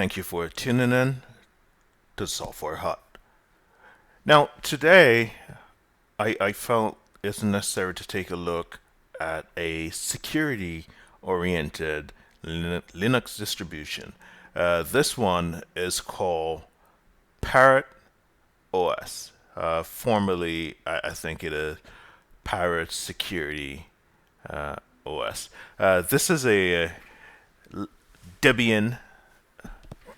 Thank you for tuning in to Software Hut. Now, today I felt it's necessary to take a look at a security oriented Linux distribution. This one is called Parrot OS. Formerly, I think it is Parrot Security OS. This is a Debian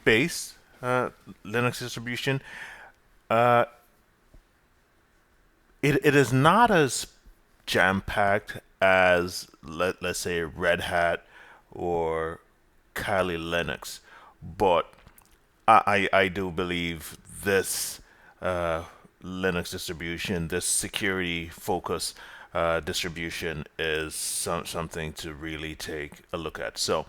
based Linux distribution. Uh, it is not as jam packed as let's say Red Hat or Kali Linux, but I do believe this uh, Linux distribution, this security focus distribution, is something to really take a look at. So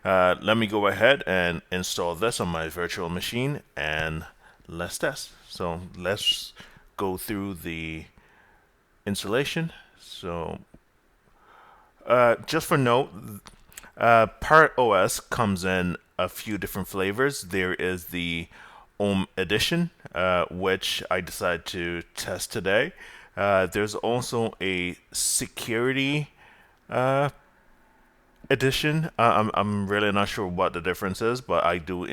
let me go ahead and install this on my virtual machine and let's test. So let's go through the installation. So just for note, Parrot OS comes in a few different flavors. There is the Home Edition, which I decided to test today. There's also a Security Edition. I'm really not sure what the difference is, but I do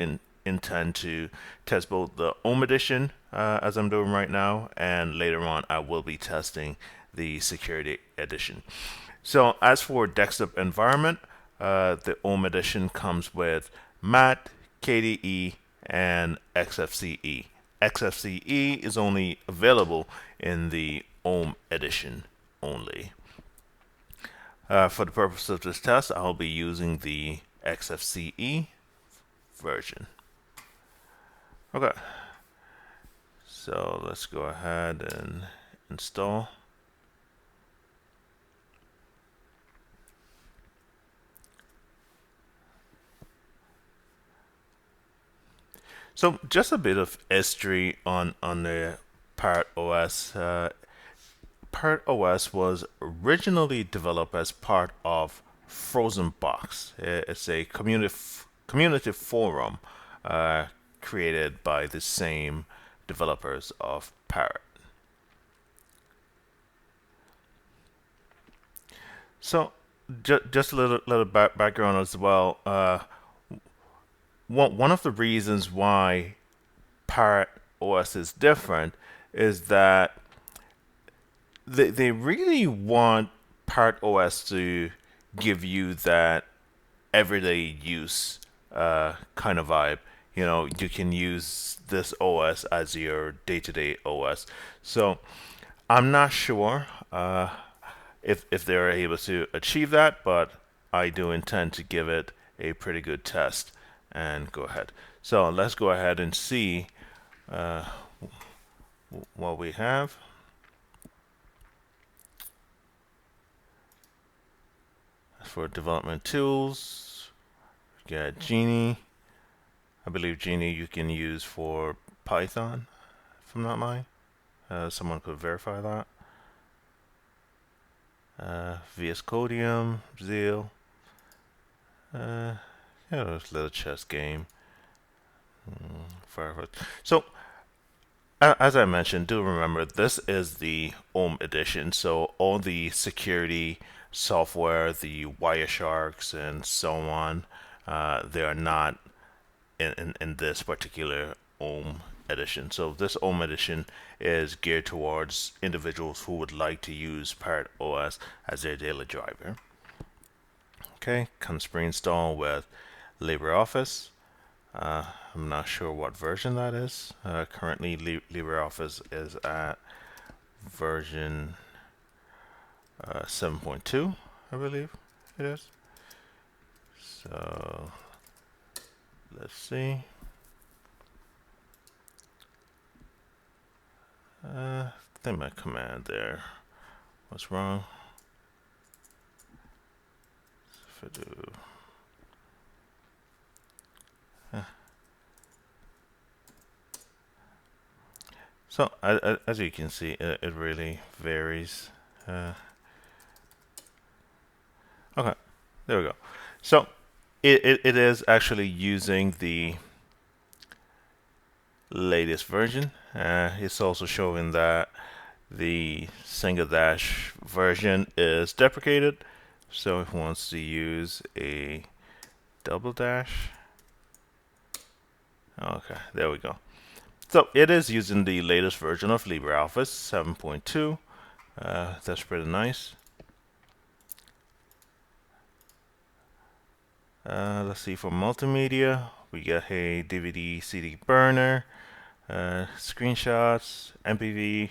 intend to test both the Home Edition, as I'm doing right now, and later on I will be testing the Security Edition. So as for desktop environment, the Home Edition comes with MAT, KDE, and Xfce. Xfce is only available in the Home Edition only. For the purpose of this test, I'll be using the Xfce version. Okay, so let's go ahead and install. So just a bit of history on the Parrot OS. Parrot OS was originally developed as part of Frozen Box. It's a community forum created by the same developers of Parrot. So just a little background as well. One of the reasons why Parrot OS is different is that they really want Parrot OS to give you that everyday use kind of vibe. You know, you can use this OS as your day-to-day OS. So I'm not sure if they're able to achieve that, but I do intend to give it a pretty good test and go ahead. So let's go ahead and see what we have. For development tools, we got Genie. I believe Genie you can use for Python, if I'm not lying. Someone could verify that. VS Codium, Zeal. Yeah, it's a little chess game. Firefox. So, as I mentioned, do remember this is the Home Edition. So all the security software, the Wiresharks and so on, they are not in this particular Home Edition. So this Home Edition is geared towards individuals who would like to use Parrot OS as their daily driver. Okay, comes pre-installed with LibreOffice. I'm not sure what version that is. Currently, LibreOffice is at version 7.2, I believe it is. So let's see. I think my command there was wrong. If I do. So as you can see, it really varies. Okay, there we go. So it is actually using the latest version. It's also showing that the single dash version is deprecated. So if one wants to use a double dash, okay, there we go. So it is using the latest version of LibreOffice 7.2. That's pretty nice. Let's see, for multimedia, we get a DVD CD burner, screenshots, MPV,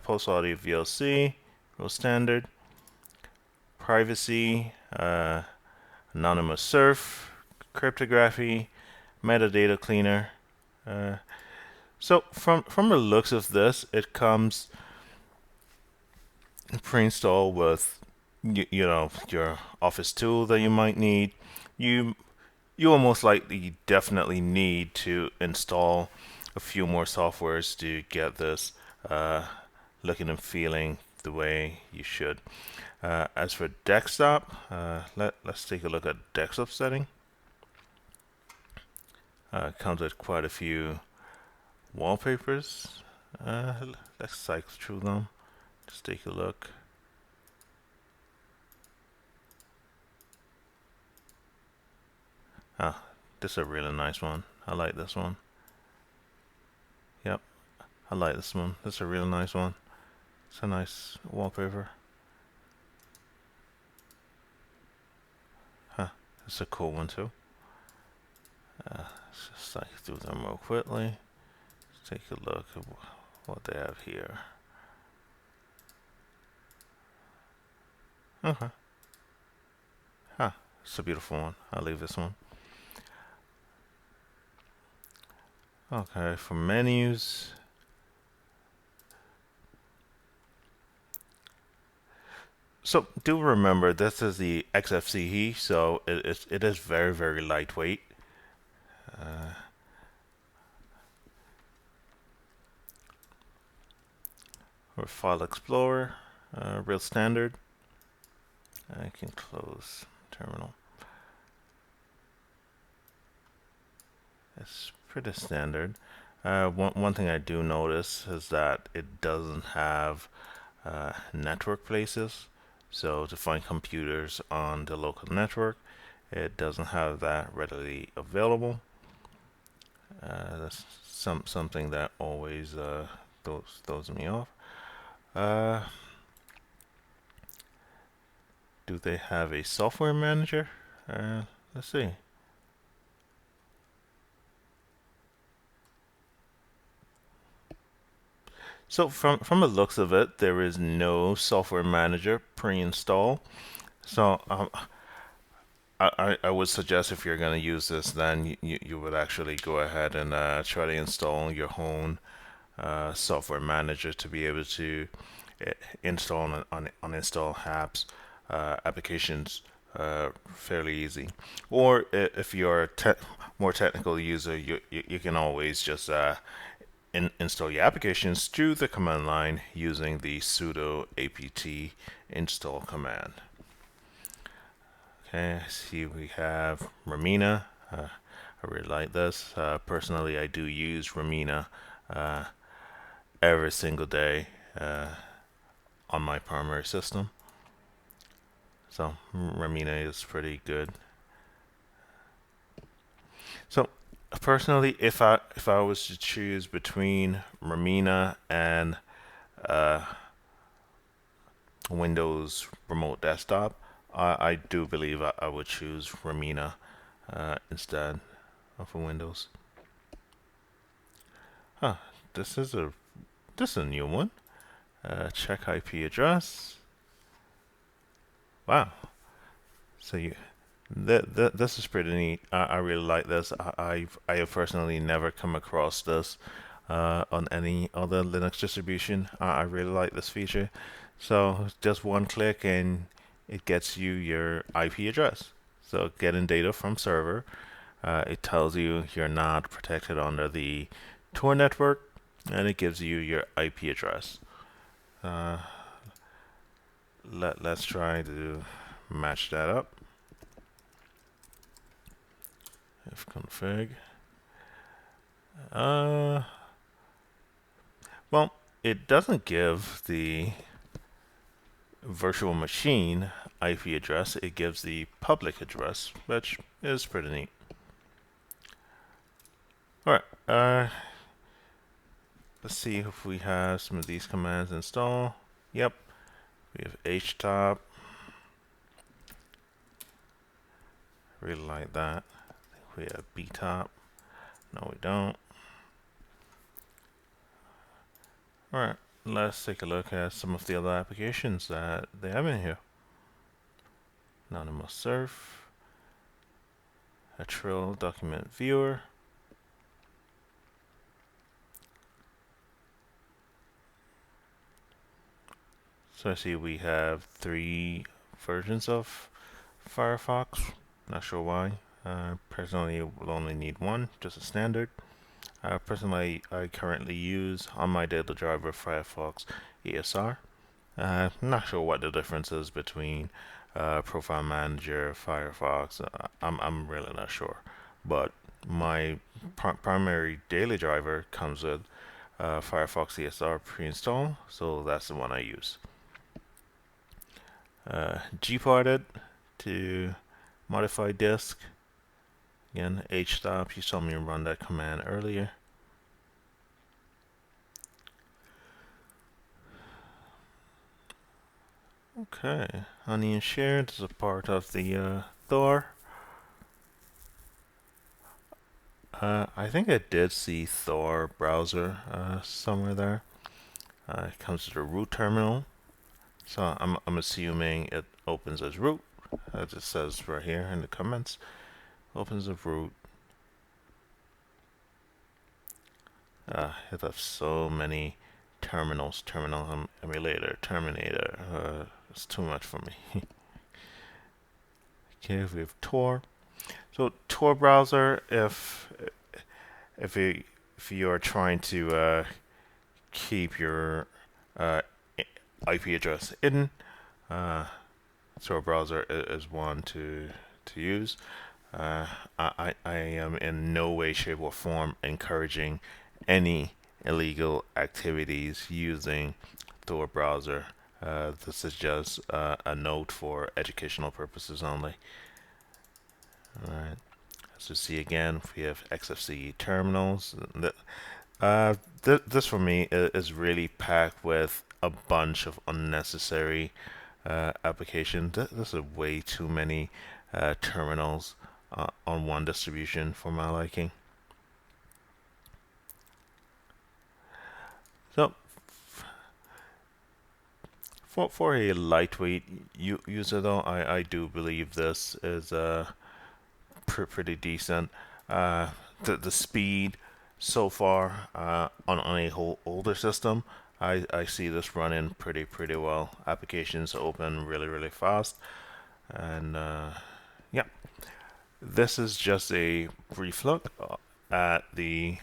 post audio VLC, real standard, privacy, anonymous surf, cryptography, metadata cleaner. So from the looks of this, it comes pre-installed with you know, your office tool that you might need. You you will most likely definitely need to install a few more softwares to get this looking and feeling the way you should. As for desktop, let's take a look at desktop setting. Comes with quite a few wallpapers. Let's cycle through them. Just take a look. Ah, this is a really nice one. I like this one. Yep, I like this one. This is a really nice one. It's a nice wallpaper. Huh, it's a cool one too. Let's just cycle through them real quickly. Let's take a look at what they have here. Okay. Huh, it's a beautiful one. I'll leave this one. Okay, for menus. So do remember this is the Xfce, so it is very lightweight. Or File Explorer, real standard. I can close terminal. It's pretty standard. One thing I do notice is that it doesn't have network places. So to find computers on the local network, it doesn't have that readily available. That's something that always throws me off. Do they have a software manager? Let's see. So from the looks of it, there is no software manager pre-installed. So I would suggest if you're going to use this, then you would actually go ahead and try to install your own software manager to be able to install and uninstall apps, applications fairly easy. Or if you're a more technical user, you can always just install your applications through the command line using the sudo apt install command. Okay, see we have Ramina. I really like this. Personally, I do use Ramina every single day on my primary system. So Ramina is pretty good. So personally, if I was to choose between Ramina and Windows Remote Desktop, I do believe I would choose Ramina instead of a Windows. Huh, this is a new one. Check IP address. Wow. So this is pretty neat. I really like this. I have personally never come across this on any other Linux distribution. I really like this feature. So just one click and it gets you your IP address. So getting data from server, it tells you you're not protected under the Tor network, and it gives you your IP address. Let's try to match that up. If config, Uh, well, it doesn't give the virtual machine IP address, it gives the public address, which is pretty neat. Alright, let's see if we have some of these commands installed. Yep, we have htop. Really like that. We have btop. No, we don't. Alright, let's take a look at some of the other applications that they have in here. Anonymous surf, a Trill document viewer, so I see we have 3 versions of Firefox. Not sure why. Personally, will only need one, just a standard. Personally, I currently use on my daily driver Firefox ESR. Not sure what the difference is between Profile Manager, Firefox. I'm really not sure. But my primary daily driver comes with Firefox ESR pre-installed, so that's the one I use. Gparted to modify disk. Again, htop, you saw me run that command earlier. Okay, onion shared is a part of the Thor. I think I did see Thor browser somewhere there. It comes to the root terminal, so I'm assuming it opens as root, as it says right here in the comments. Opens as root. It has so many terminals. Terminal emulator, terminator. It's too much for me. Okay, we have Tor. So Tor browser, if you are trying to keep your IP address hidden, Tor browser is one to use. I am in no way, shape, or form encouraging any illegal activities using Tor browser. This is just a note for educational purposes only. Alright, as you see again, we have Xfce Terminals. This for me is really packed with a bunch of unnecessary applications. This is way too many terminals on one distribution for my liking. So for a lightweight user though, I do believe this is pretty decent. The speed so far on a whole older system, I see this running pretty well. Applications open really fast, and yeah, this is just a brief look at the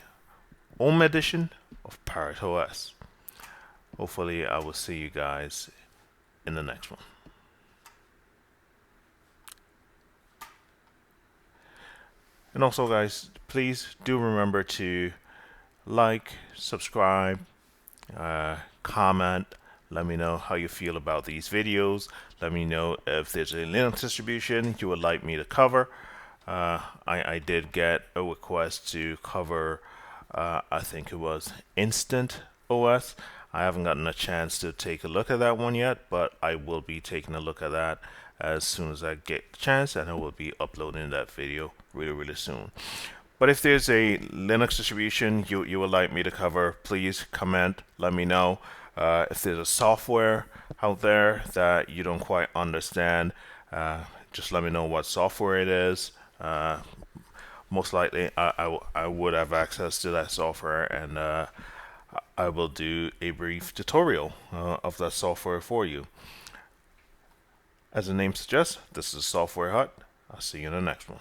home edition of Parrot OS. Hopefully, I will see you guys in the next one. And also, guys, please do remember to like, subscribe, comment. Let me know how you feel about these videos. Let me know if there's a Linux distribution you would like me to cover. I did get a request to cover, I think it was Instant OS. I haven't gotten a chance to take a look at that one yet, but I will be taking a look at that as soon as I get the chance, and I will be uploading that video really soon. But if there's a Linux distribution you would like me to cover, please comment, let me know. If there's a software out there that you don't quite understand, just let me know what software it is. Most likely I would have access to that software, and I will do a brief tutorial of that software for you. As the name suggests, this is Software Hut. I'll see you in the next one.